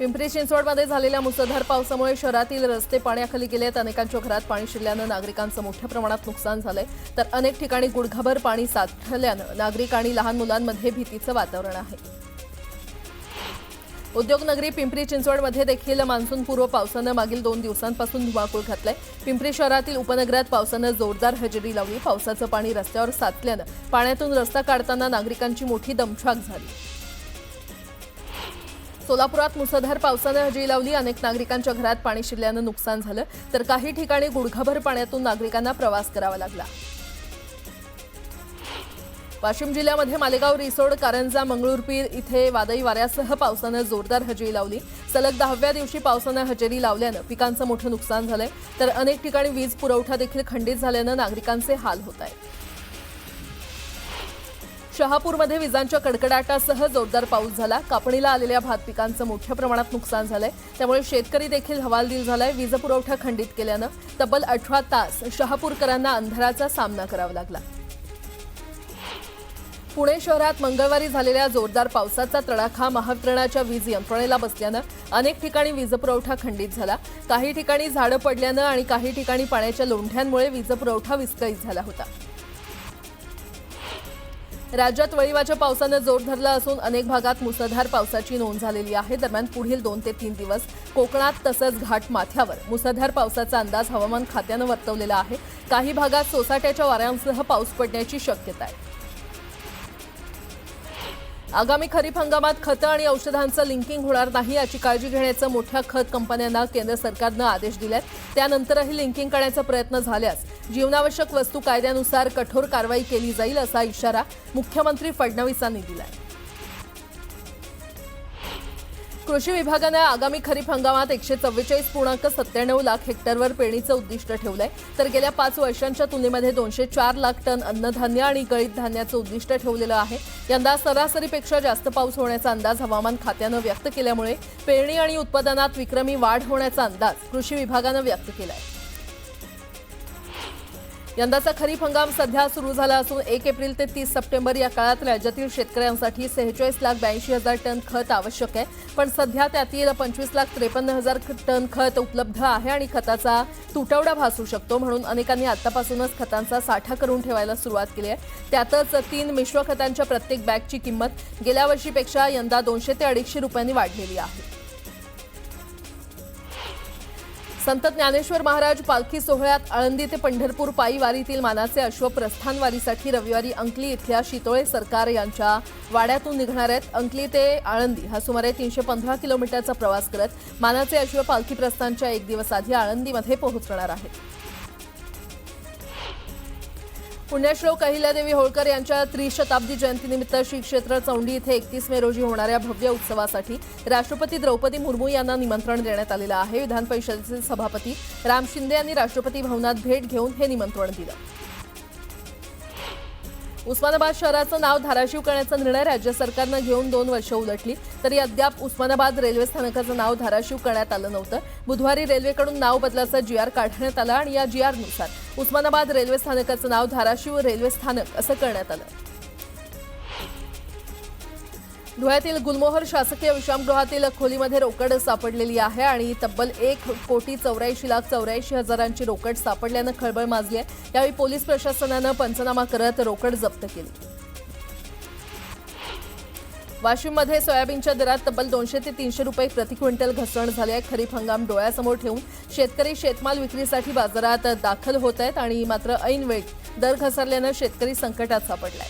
पिंपरी चिंचवडमध्ये झालेल्या मुसळधार पावसामुळे शहरातील रस्ते पाण्याखाली गेलेत। अनेकांच्या घरात पाणी शिरल्यानं नागरिकांचं मोठ्या प्रमाणात नुकसान झालंय, तर अनेक ठिकाणी गुडघाभर पाणी साठल्यानं नागरिक आणि लहान मुलांमध्ये भीतीचं वातावरण आहे। उद्योगनगरी पिंपरी चिंचवडमध्ये देखील मान्सूनपूर्व पावसानं मागील 2 दिवसांपासून धुमाकूळ घातलाय। पिंपरी शहरातील उपनगरात पावसानं जोरदार हजेरी लावली। पावसाचं पाणी रस्त्यावर साचल्यानं पाण्यातून रस्ता काढताना नागरिकांची मोठी दमछाक झाली। सोलापुरात मुसळधार पावसानं हजेरी लावली। अनेक नागरिकांच्या घरात पाणी शिरल्यानं नुकसान झालं, तर काही ठिकाणी गुडघाभर पाण्यातून नागरिकांना प्रवास करावा लागला। वाशिम जिल्ह्यामध्ये मालेगाव, रिसोड, कारंजा, मंगळूरपीर इथे वादळी वाऱ्यासह पावसानं जोरदार हजेरी लावली। सलग 10व्या दिवशी पावसानं हजेरी लावल्यानं पिकांचं मोठं नुकसान झालंय, तर अनेक ठिकाणी वीज पुरवठा देखील खंडित झाल्यानं नागरिकांचे हाल होत आहेत। शहापूरमध्ये विजांच्या कडकडाटासह जोरदार पाऊस झाला। कापणीला आलेल्या भात पिकांचं मोठ्या प्रमाणात नुकसान झालंय, त्यामुळे शेतकरी देखील हवालदिल झालाय। वीज पुरवठा खंडित केल्यानं तब्बल 18 तास शहापूरकरांना अंधाराचा सामना करावा लागला। पुणे शहरात मंगळवारी झालेल्या जोरदार पावसाचा तडाखा महावितरणच्या वीज यंत्रणेला बसल्यानं अनेक ठिकाणी वीज पुरवठा खंडित झाला। काही ठिकाणी झाडं पडल्यानं आणि काही ठिकाणी पाण्याच्या लोंढ्यांमुळे वीज पुरवठा विस्कळीत झाला होता। राज्यात वळीवाच्या पावसानं जोर धरला असून अनेक भागात मुसळधार पावसाची नोंद झालेली आहे। दरम्यान पुढील 2 ते 3 दिवस कोकणात तसंच घाटमाथ्यावर मुसळधार पावसाचा अंदाज हवामान खात्यानं वर्तवलेला आहे। काही भागात सोसाट्याच्या वाऱ्यांसह पाऊस पडण्याची शक्यता आहे। आगामी खरीप हंगामात खतं आणि औषधांचं लिंकिंग होणार नाही याची काळजी घेण्याचं मोठ्या खत कंपन्यांना केंद्र सरकारनं आदेश दिलेत। त्यानंतरही लिंकिंग करण्याचा प्रयत्न झाल्यास जीवनावश्यक वस्तू कायद्यानुसार कठोर कारवाई केली जाईल असा इशारा मुख्यमंत्री फडणवीसांनी दिलाय। कृषी विभागानं आगामी खरीप हंगामात 144.97 लाख हेक्टरवर पेरणीचं उद्दिष्ट ठेवलंय, तर गेल्या 5 वर्षांच्या तुलनेमध्ये 204 लाख टन अन्नधान्य आणि गळीत धान्याचं उद्दिष्ट ठेवलेलं आहे। यंदा सरासरीपेक्षा जास्त पाऊस होण्याचा अंदाज हवामान खात्यानं व्यक्त केल्यामुळे पेरणी आणि उत्पादनात विक्रमी वाढ होण्याचा अंदाज कृषी विभागानं व्यक्त केलाय। यंदाचा खरीप हंगाम सध्या सुरू झाला असून 1 एप्रिल ते 30 सप्टेंबर या काळात राज्यातील शेतकऱ्यांसाठी 46,82,000 टन खत आवश्यक आहे, पण सध्या त्यातील 25,53,000 टन खत उपलब्ध आहे आणि खताचा तुटवडा भासू शकतो, म्हणून अनेकांनी आतापासूनच खतांचा साठा करून ठेवायला सुरुवात केली आहे। त्यातच 3 मिश्र खतांच्या प्रत्येक बॅगची किंमत गेल्या वर्षीपेक्षा यंदा 200 ते 250 रुपयांनी वाढलेली आहे। संत ज्ञानेश्वर महाराज पालखी सोहळ्यात आळंदी ते पंढरपूर पायी वारीतील मानाचे अश्व प्रस्थान वारीसाठी रविवारी अंकली इथल्या शितोळे सरकार यांच्या वाड्यातून निघणार आहेत। अंकली ते आळंदी हा सुमारे 315 किलोमीटरचा प्रवास करत मानाचे अश्व पालखी प्रस्थानच्या 1 दिवस आधी आळंदीमध्ये पोहोचणार आहेत। पुण्यश्लोक अहिल्यादेवी होळकर यांच्या त्रिशताब्दी जयंतीनिमित्त श्री क्षेत्र चौंडी इथे 31 मे रोजी होणाऱ्या भव्य उत्सवासाठी राष्ट्रपती द्रौपदी मुर्मू यांना निमंत्रण देण्यात आलेलं आहे। विधान परिषदेचे सभापती राम शिंदे यांनी राष्ट्रपती भवनात भेट घेऊन हे निमंत्रण दिलं। उस्मानाबाद शहराचं नाव धाराशिव करण्याचा निर्णय राज्य सरकारनं घेऊन 2 वर्ष उलटली, तरी अद्याप उस्मानाबाद रेल्वे स्थानकाचं नाव धाराशिव करण्यात आलं नव्हतं। बुधवारी रेल्वेकडून नाव बदलाचा GR काढण्यात आला आणि या GR नुसार उस्मानाबाद रेल्वे स्थानकाचं नाव धाराशिव रेल्वे स्थानक असं करण्यात आलं। धुळ्यातील गुलमोहर शासकीय विश्रामगृहातील खोलीमध्ये रोकड सापडलेली आहे आणि तब्बल 1,84,84,84,000ची रोकड सापडल्यानं खळबळ माजली आहे। यावेळी पोलीस प्रशासनानं पंचनामा करत रोकड जप्त केली। वाशिममध्ये सोयाबीनच्या दरात तब्बल 200 ते 300 रुपये प्रति क्विंटल घसरण झाली आहे। खरीप हंगाम डोळ्यासमोर ठेवून शेतकरी शेतमाल विक्रीसाठी बाजारात दाखल होत आहेत आणि मात्र ऐनवेळी दर घसरल्यानं शेतकरी संकटात सापडलाय।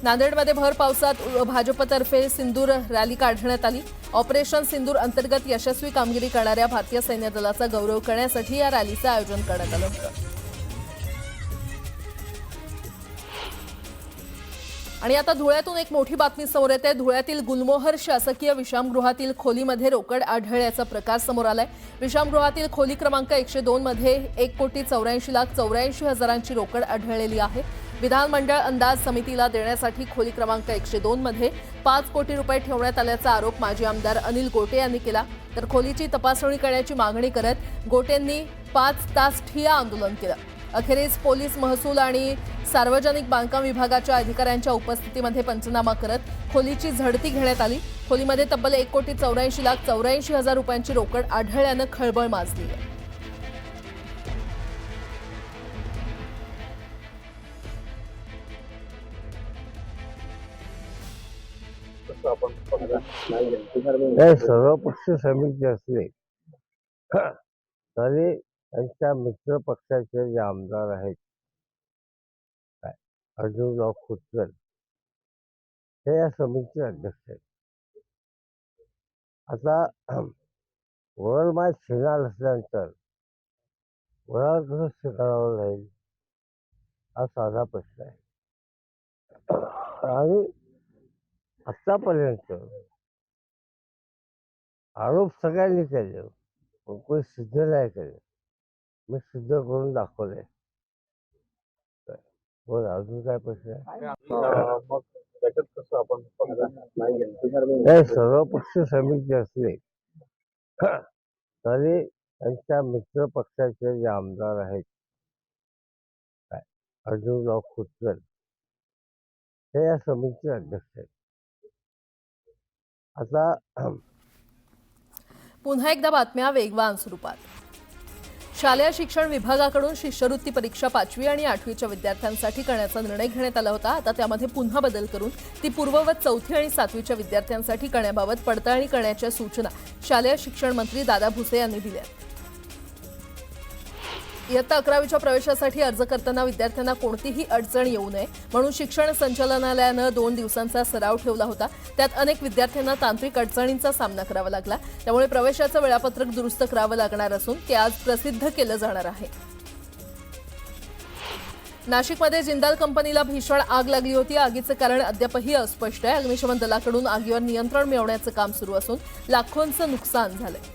नांदेडमध्ये भर पावसात भाजपतर्फे सिंदूर रॅली काढण्यात आली। ऑपरेशन सिंदूर अंतर्गत यशस्वी कामगिरी करणाऱ्या भारतीय सैन्य दलाचा गौरव करण्यासाठी या रॅलीचं आयोजन करण्यात आलं होतं। आणि आता धुळ्यातून एक मोठी बातमी समोर येते। धुळ्यातील गुलमोहर शासकीय विश्रामगृहातील खोलीमध्ये रोकड आढळल्याचा प्रकार समोर आलाय। विश्रामगृहातील खोली क्रमांक 102 मध्ये 1,84,84,000ची रोकड आढळलेली आहे। विधानमंडळ अंदाज समितीला देण्यासाठी खोली क्रमांक 102 मध्ये 5 कोटी रुपये ठेवण्यात आल्याचा आरोप माजी आमदार अनिल गोटे यांनी केला, तर खोलीची तपासणी करण्याची मागणी करत गोटेंनी 5 तास ठिय्या आंदोलन केलं। अखेरीस पोलीस, महसूल आणि सार्वजनिक बांधकाम विभागाच्या अधिकाऱ्यांच्या उपस्थितीमध्ये पंचनामा करत खोलीची झडती घेण्यात आली। खोलीमध्ये तब्बल 1,84,84,00,000 रुपयांची रोकड आढळल्यानं खळबळ माजली आहे. हे सर्वपक्ष समिती असले तरी त्यांच्या मित्र पक्षाचे जे आमदार आहेत अर्जुनराव खोतकर हे या समितीचे अध्यक्ष आहेत. आता वरमाय शिणार असल्यानंतर वरावर कसं शिकारावं राहील हा साधा प्रश्न आहे. आणि आतापर्यंत आरोप सगळ्यांनी केले पण कोणी सिद्ध नाही केले. मी सिद्ध करून दाखवले. बोल अजून काय प्रश्न आहे? हे सर्वपक्ष समिती असले तरी त्यांच्या मित्र पक्षाचे जे आमदार आहेत अर्जुनराव खोतकर हे या समितीचे अध्यक्ष आहेत. आता पुन्हा एकदा बातम्या वेगवान स्वरूपात. शालेय शिक्षण विभागाकडून शिष्यवृत्ती परीक्षा 5वी आणि 8वीच्या विद्यार्थ्यांसाठी करण्याचा निर्णय घेण्यात आला होता. आता त्यामध्ये पुन्हा बदल करून ती पूर्ववत 4थी आणि 7वीच्या विद्यार्थ्यांसाठी करण्याबाबत पडताळणी करण्याच्या सूचना शालेय शिक्षण मंत्री दादा भुसे यांनी दिल्या. इयत्ता 11वीच्या प्रवेशासाठी अर्ज करताना विद्यार्थ्यांना कोणतीही अडचण येऊ नये म्हणून शिक्षण संचालनालयानं 2 दिवसांचा सराव ठेवला होता. त्यात अनेक विद्यार्थ्यांना तांत्रिक अडचणींचा सामना करावा लागला. त्यामुळे प्रवेशाचं वेळापत्रक दुरुस्त करावं लागणार असून ते आज प्रसिद्ध केलं जाणार आहे. नाशिकमध्ये जिंदाल कंपनीला भीषण आग लागली होती. आगीचं कारण अद्यापही अस्पष्ट आहे. अग्निशमन दलाकडून आगीवर नियंत्रण मिळवण्याचं काम सुरू असून लाखोंचं नुकसान झालंय.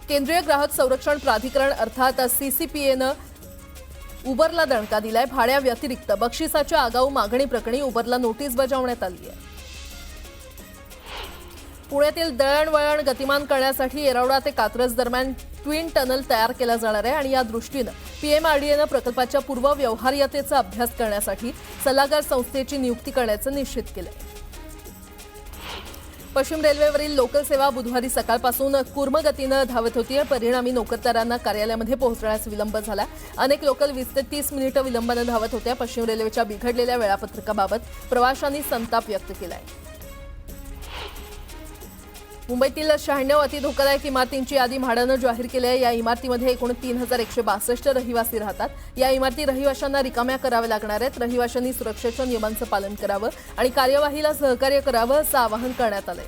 केंद्रीय ग्राहक संरक्षण प्राधिकरण अर्थात सीसीपीएनं उबरला दणका दिलाय. भाड्याव्यतिरिक्त बक्षिसाच्या आगाऊ मागणी प्रकरणी उबरला नोटीस बजावण्यात आली आहे. पुण्यातील दळणवळण गतिमान करण्यासाठी येरवडा ते कात्रज दरम्यान ट्विन टनल तयार केला जाणार आहे आणि या दृष्टीनं पीएमआरडीएनं प्रकल्पाच्या पूर्व व्यवहार्यतेचा अभ्यास करण्यासाठी सल्लागार संस्थेची नियुक्ती करण्याचं निश्चित केलंय. पश्चिम रेल्वेवरील लोकल सेवा बुधवारी सकाळपासून कूर्मगतीनं धावत होती. परिणामी नोकरदारांना कार्यालयामध्ये पोहोचण्यास विलंब झाला. अनेक लोकल 20 ते 30 मिनिटं विलंबानं धावत होत्या. पश्चिम रेल्वेच्या बिघडलेल्या वेळापत्रकाबाबत प्रवाशांनी संताप व्यक्त केलाय. मुंबईतील 96 अतिधोकादायक इमारतींची यादी म्हाडानं जाहीर केली आहे. या इमारतीमध्ये एकूण 3162 रहिवासी राहतात. या इमारती रहिवाशांना रिकाम्या कराव्या लागणार आहेत. रहिवाशांनी सुरक्षेच्या नियमांचं पालन करावं आणि कार्यवाहीला सहकार्य करावं असं आवाहन करण्यात आलंय.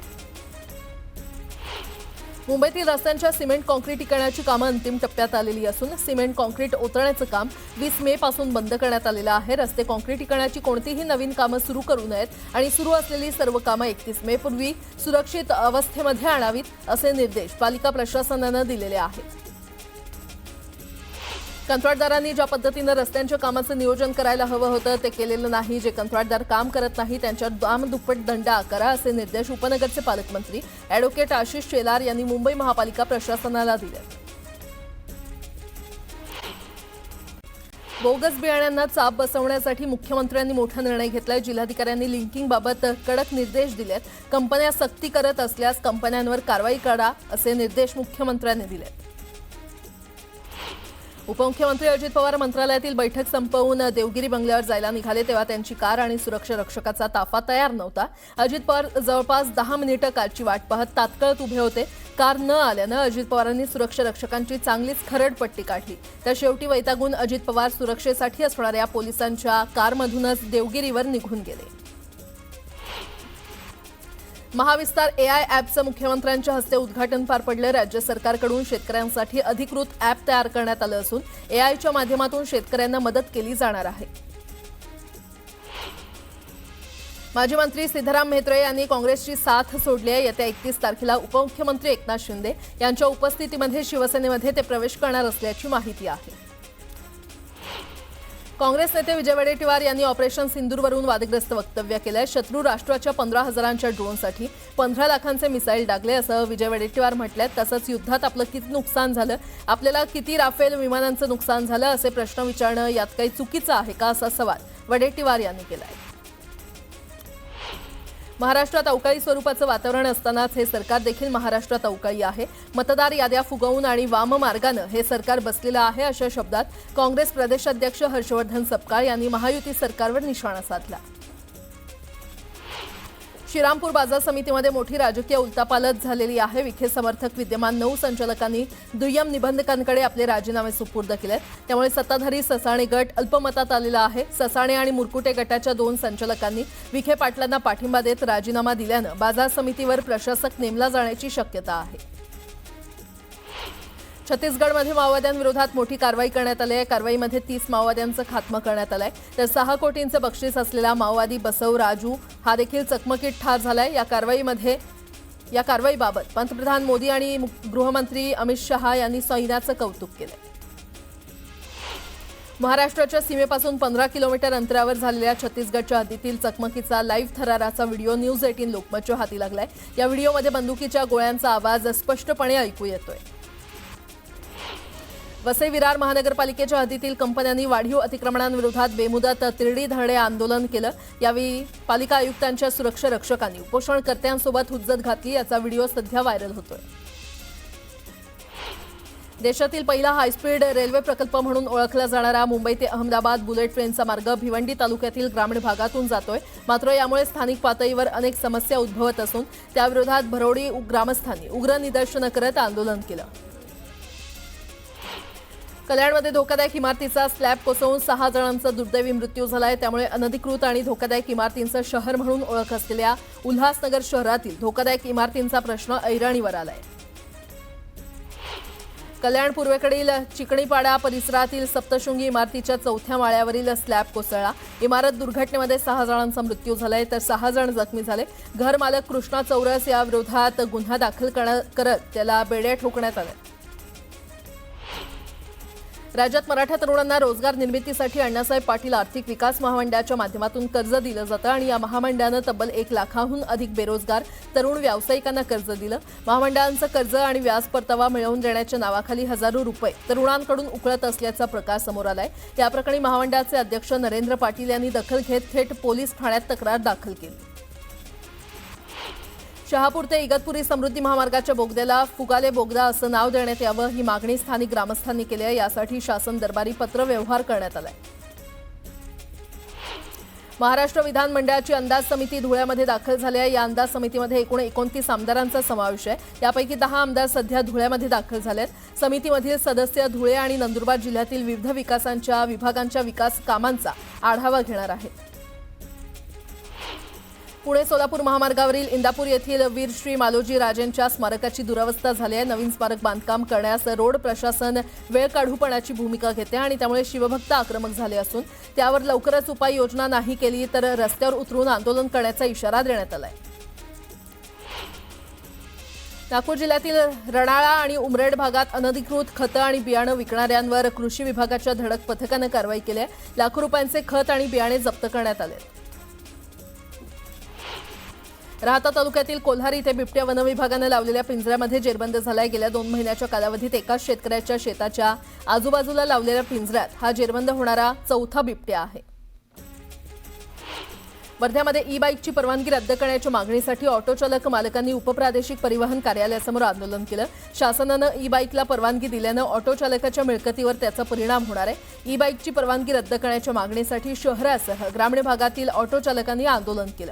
मुंबईतील रस्त्यांच्या सिमेंट काँक्रिटीकरणाची कामं अंतिम टप्प्यात आलेली असून सिमेंट काँक्रीट ओतण्याचं काम 20 मे पासून बंद करण्यात आलेलं आहे. रस्ते काँक्रिटीकरणाची कोणतीही नवीन कामं सुरू करू नयेत आणि सुरू असलेली सर्व कामं 31 मे पूर्वी सुरक्षित अवस्थेमध्ये आणावीत असे निर्देश पालिका प्रशासनानं दिलेले आहेत. कंत्राटदारांनी ज्या पद्धतीनं रस्त्यांच्या कामाचं नियोजन करायला हवं होतं ते केलेलं नाही. जे कंत्राटदार काम करत नाही त्यांच्यावर दामदुप्पट दंड आकारा असे निर्देश उपनगरचे पालकमंत्री अॅडव्होकेट आशिष शेलार यांनी मुंबई महापालिका प्रशासनाला दिले. बोगस बियाण्यांना चाप बसवण्यासाठी मुख्यमंत्र्यांनी मोठा निर्णय घेतलाय. जिल्हाधिकाऱ्यांनी लिंकिंगबाबत कडक निर्देश दिलेत. कंपन्या सक्ती करत असल्यास कंपन्यांवर कारवाई करा असे निर्देश मुख्यमंत्र्यांनी दिलेत. उपमुख्यमंत्री अजित पवार मंत्रालयातील बैठक संपवून देवगिरी बंगल्यावर जायला निघाले तेव्हा त्यांची कार आणि सुरक्षा रक्षकाचा ताफा तयार नव्हता. अजित पवार जवळपास 10 मिनिटं कारची वाट पाहत तात्काळ उभे होते. कार न आल्यानं अजित पवारांनी सुरक्षा रक्षकांची चांगलीच खरडपट्टी काढली. तर शेवटी वैतागून अजित पवार सुरक्षेसाठी असणाऱ्या पोलिसांच्या कारमधूनच देवगिरीवर निघून गेले. महाविस्तार एआय ॲपचं मुख्यमंत्र्यांच्या हस्ते उद्घाटन पार पडलं. राज्य सरकारकडून शेतकऱ्यांसाठी अधिकृत ॲप तयार करण्यात आलं असून एआयच्या माध्यमातून शेतकऱ्यांना मदत केली जाणार आहे. माजी मंत्री सिद्धराम म्हेत्रे यांनी काँग्रेसची साथ सोडली आहे. येत्या 31 तारखेला उपमुख्यमंत्री एकनाथ शिंदे यांच्या उपस्थितीमध्ये शिवसेनेमध्ये ते प्रवेश करणार असल्याची माहिती आहे. काँग्रेस नेते विजय वडेट्टीवार यांनी ऑपरेशन सिंदूरवरून वादग्रस्त वक्तव्य केलंय. शत्रू राष्ट्राच्या 15,000च्या ड्रोनसाठी 15 लाखांचे मिसाईल डागले असं विजय वडेट्टीवार म्हटलंय. तसंच युद्धात आपलं किती नुकसान झालं, आपल्याला किती राफेल विमानांचं नुकसान झालं असे प्रश्न विचारणं यात काही चुकीचं आहे का असा सवाल वडेट्टीवार यांनी केलाय. महाराष्ट्रात अवकाळी स्वरूपाचं वातावरण असतानाच हे सरकार देखील महाराष्ट्रात अवकाळी आहे. मतदार याद्या फुगवून आणि वाममार्गानं हे सरकार बसलेलं आहे, अशा शब्दात काँग्रेस प्रदेशाध्यक्ष हर्षवर्धन सपकाळ यांनी महायुती सरकारवर निशाणा साधला. श्रीरामपूर बाजार समितीमध्ये मोठी राजकीय उलथापालथ झालेली आहे. विखे समर्थक विद्यमान 9 संचालकांनी दुय्यम निबंधकांकडे आपले राजीनामे सुपूर्द केलेत. त्यामुळे सत्ताधारी ससाणे गट अल्पमतात आलेला आहे. ससाणे आणि मुरकुटे गटाच्या 2 संचालकांनी विखे पाटलांना पाठिंबा देत राजीनामा दिल्यानं बाजार समितीवर प्रशासक नेमला जाण्याची शक्यता आहे. छत्तीसगडमध्ये माओवाद्यांविरोधात मोठी कारवाई करण्यात आली आहे. कारवाईमध्ये 30 माओवाद्यांचा खात्मा करण्यात आलाय. तर 6 कोटींचं बक्षीस असलेला माओवादी बसव राजू हा देखील चकमकीत ठार झालाय. या कारवाईबाबत पंतप्रधान मोदी आणि गृहमंत्री अमित शहा यांनी सैन्याचं कौतुक केलंय. महाराष्ट्राच्या सीमेपासून 15 किलोमीटर अंतरावर झालेल्या छत्तीसगडच्या हद्दीतील चकमकीचा लाईव्ह थराराचा व्हिडिओ न्यूज 18 लोकमतच्या हाती लागलाय. या व्हिडिओमध्ये बंदुकीच्या गोळ्यांचा आवाज स्पष्टपणे ऐकू येतोय. वसई विरार महानगरपालिकेच्या हद्दीतील कंपन्यांनी वाढीव अतिक्रमणांविरोधात बेमुदत तिरडी धरणे आंदोलन केलं. यावेळी पालिका आयुक्तांच्या सुरक्षा रक्षकांनी उपोषणकर्त्यांसोबत हुज्जत घातली. याचा व्हिडिओ सध्या व्हायरल होतोय. देशातील पहिला हायस्पीड रेल्वे प्रकल्प म्हणून ओळखला जाणारा मुंबई ते अहमदाबाद बुलेट ट्रेनचा मार्ग भिवंडी तालुक्यातील ग्रामीण भागातून जातोय. मात्र यामुळे स्थानिक पातळीवर अनेक समस्या उद्भवत असून त्याविरोधात भरोडी ग्रामस्थांनी उग्र निदर्शनं करत आंदोलन केलं. कल्याणमध्ये धोकादायक इमारतीचा स्लॅब कोसळून 6 जणांचा दुर्दैवी मृत्यू झालाय. त्यामुळे अनधिकृत आणि धोकादायक इमारतींचं शहर म्हणून ओळख असलेल्या उल्हासनगर शहरातील धोकादायक इमारतींचा प्रश्न ऐरणीवर आलाय. कल्याण पूर्वेकडील चिकणीपाडा परिसरातील सप्तशृंगी इमारतीच्या 4थ्या माळ्यावरील स्लॅब कोसळला. इमारत दुर्घटनेमध्ये 6 जणांचा मृत्यू झालाय, तर 6 जण जखमी झाले. घरमालक कृष्णा चौरस या विरोधात गुन्हा दाखल करत त्याला बेड्या ठोकण्यात आल्या. राज्यात मराठा तरुणांना रोजगार निर्मितीसाठी अण्णासाहेब पाटील आर्थिक विकास महामंडळाच्या माध्यमातून कर्ज दिलं जातं आणि या महामंडळानं तब्बल 1 लाखाहून अधिक बेरोजगार तरुण व्यावसायिकांना कर्ज दिलं. महामंडळांचं कर्ज आणि व्याज परतावा मिळवून देण्याच्या नावाखाली हजारो रुपये तरुणांकडून उकळत असल्याचा प्रकार समोर आलाय. या प्रकरणी महामंडळाचे अध्यक्ष नरेंद्र पाटील यांनी दखल घेत थेट पोलीस ठाण्यात तक्रार दाखल केली. शहापूर ते इगतपुरी समृद्धी महामार्गाच्या बोगद्याला फुगाले बोगदा असं नाव देण्यात यावं, ही मागणी स्थानिक ग्रामस्थांनी केली आहे. यासाठी शासन दरबारी पत्र व्यवहार करण्यात आलाय. महाराष्ट्र विधानमंडळाची अंदाज समिती धुळ्यामध्ये दाखल झाली आहे. या अंदाज समितीमध्ये एकूण 29 आमदारांचा समावेश आहे. यापैकी 10 आमदार सध्या धुळ्यामध्ये दाखल झाले आहेत. समितीमधील सदस्य धुळे आणि नंदुरबार जिल्ह्यातील विविध विभागांच्या विकास कामांचा आढावा घेणार आहेत. पुणे सोलापूर महामार्गावरील इंदापूर येथील वीर श्री मालोजी राजेंच्या स्मारकाची दुरवस्था झाली आहे. नवीन स्मारक बांधकाम करण्यास रोड प्रशासन वेळकाढूपणाची भूमिका घेते आणि त्यामुळे शिवभक्त आक्रमक झाले असून त्यावर लवकरच उपाययोजना नाही केली तर रस्त्यावर उतरून आंदोलन करण्याचा इशारा देण्यात आलाय. नागपूर जिल्ह्यातील रणाळा आणि उमरेड भागात अनधिकृत खतं आणि बियाणं विकणाऱ्यांवर कृषी विभागाच्या धडक पथकानं कारवाई केली आहे. लाखो रुपयांचे खत आणि बियाणे जप्त करण्यात आले. राहता तालुक्यातील कोल्हारी इथे बिबट्या वन विभागानं लावलेल्या पिंजऱ्यामध्ये जेरबंद झालाय. गेल्या 2 महिन्याच्या कालावधीत एकाच शेतकऱ्याच्या शेताच्या आजूबाजूला लावलेल्या पिंजऱ्यात हा जेरबंद होणारा 4था बिबट्या आहे. वर्ध्यामध्ये ई बाईकची परवानगी रद्द करण्याच्या मागणीसाठी ऑटो चालक मालकांनी उपप्रादेशिक परिवहन कार्यालयासमोर आंदोलन केलं. शासनानं ई बाईकला परवानगी दिल्यानं ऑटो चालकाच्या मिळकतीवर त्याचा परिणाम होणार आहे. ई बाईकची परवानगी रद्द करण्याच्या मागणीसाठी शहरासह ग्रामीण भागातील ऑटो चालकांनी आंदोलन केलं.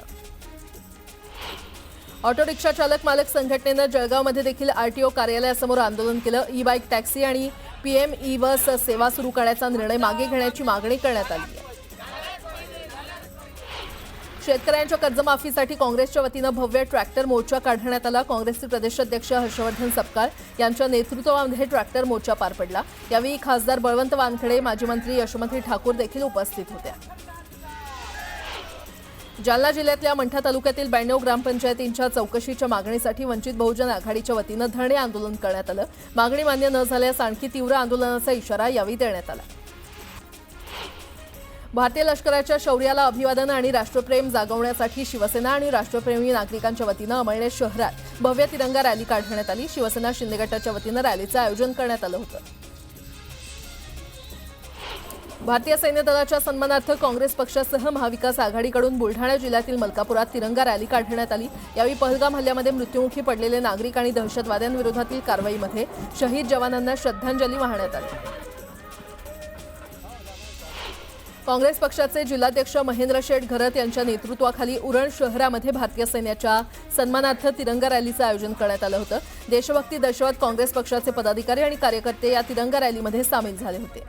ऑटो रिक्षा चालक मालक संघटनेनं जळगावमध्ये देखील आरटीओ कार्यालयासमोर आंदोलन केलं. ई बाईक टॅक्सी आणि पीएम ई बस सेवा सुरू करण्याचा निर्णय मागे घेण्याची मागणी करण्यात आली आहे. शेतकऱ्यांच्या कर्जमाफीसाठी काँग्रेसच्या वतीनं भव्य ट्रॅक्टर मोर्चा काढण्यात आला. काँग्रेसचे प्रदेशाध्यक्ष हर्षवर्धन सपकाळ यांच्या नेतृत्वामध्ये ट्रॅक्टर मोर्चा पार पडला. यावेळी खासदार बळवंत वानखेडे, माजी मंत्री यशोमती ठाकूर देखील उपस्थित होत्या. जालना जिल्ह्यातल्या मंठा तालुक्यातील 92 ग्रामपंचायतींच्या चौकशीच्या मागणीसाठी वंचित बहुजन आघाडीच्या वतीनं धरणे आंदोलन करण्यात आलं. मागणी मान्य न झाल्यास आणखी तीव्र आंदोलनाचा इशारा यावेळी देण्यात आला. भारतीय लष्कराच्या शौर्याला अभिवादन आणि राष्ट्रप्रेम जागवण्यासाठी शिवसेना आणि राष्ट्रप्रेमी नागरिकांच्या वतीनं अमळनेर शहरात भव्य तिरंगा रॅली काढण्यात आली. शिवसेना शिंदे गटाच्या वतीनं रॅलीचं आयोजन करण्यात आलं होतं. भारतीय सैन्य दलाच्या सन्मानार्थ काँग्रेस पक्षासह महाविकास आघाडीकडून बुलढाणा जिल्ह्यातील मलकापुरात तिरंगा रॅली काढण्यात आली। यावेळी पहलगाम हल्ल्यामध्ये मृत्युमुखी पडलेले नागरिक आणि दहशतवाद्यांविरोधातील कारवाईमध्ये शहीद जवानांना श्रद्धांजली वाहण्यात आली। काँग्रेस पक्षाचे जिल्हाध्यक्ष महेंद्र शेठ घरत यांच्या नेतृत्वाखाली उरण शहरामध्ये भारतीय सैन्याच्या सन्मानार्थ तिरंगा रॅलीचं आयोजन करण्यात आलं होतं। देशभक्ती दर्शवत काँग्रेस पक्षाचे पदाधिकारी आणि कार्यकर्ते या तिरंगा रॅलीमध्ये सामील झाले होते।